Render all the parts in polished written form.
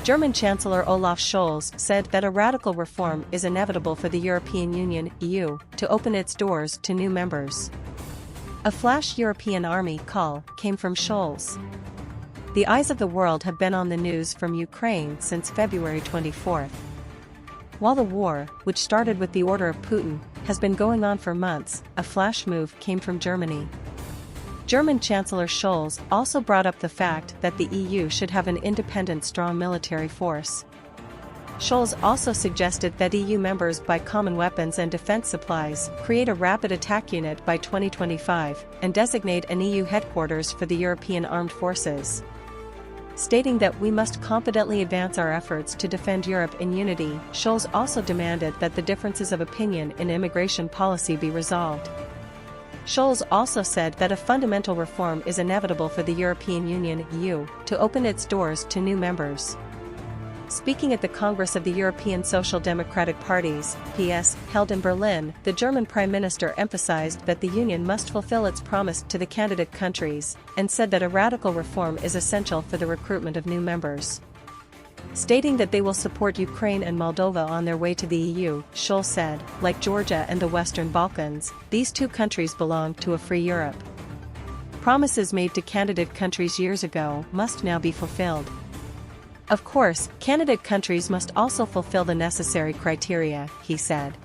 German Chancellor Olaf Scholz said that a radical reform is inevitable for the European Union (EU) to open its doors to new members. A flash European army call came from Scholz. The eyes of the world have been on the news from Ukraine since February 24. While the war, which started with the order of Putin, has been going on for months, a flash move came from Germany. German Chancellor Scholz also brought up the fact that the EU should have an independent, strong military force. Scholz also suggested that EU members buy common weapons and defense supplies, create a rapid attack unit by 2025, and designate an EU headquarters for the European armed forces. Stating that we must competently advance our efforts to defend Europe in unity, Scholz also demanded that the differences of opinion in immigration policy be resolved. Scholz also said that a fundamental reform is inevitable for the European Union (EU) to open its doors to new members. Speaking at the Congress of the European Social Democratic Parties (PS) held in Berlin, the German Prime Minister emphasized that the Union must fulfill its promise to the candidate countries, and said that a radical reform is essential for the recruitment of new members. Stating that they will support Ukraine and Moldova on their way to the EU, Scholz said, like Georgia and the Western Balkans, these two countries belong to a free Europe. Promises made to candidate countries years ago must now be fulfilled. Of course, candidate countries must also fulfill the necessary criteria, he said.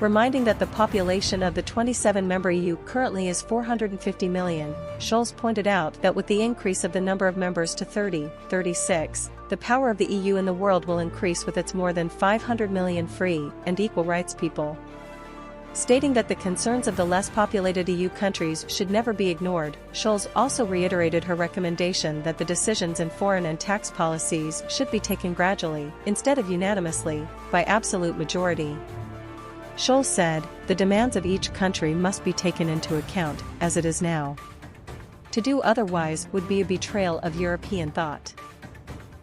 Reminding that the population of the 27-member EU currently is 450 million, Scholz pointed out that with the increase of the number of members to 36, the power of the EU in the world will increase with its more than 500 million free and equal rights people. Stating that the concerns of the less populated EU countries should never be ignored, Scholz also reiterated her recommendation that the decisions in foreign and tax policies should be taken gradually, instead of unanimously, by absolute majority. Scholz said, the demands of each country must be taken into account, as it is now. To do otherwise would be a betrayal of European thought.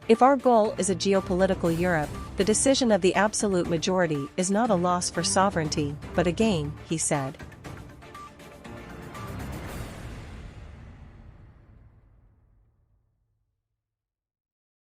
If our goal is a geopolitical Europe, the decision of the absolute majority is not a loss for sovereignty, but a gain, he said.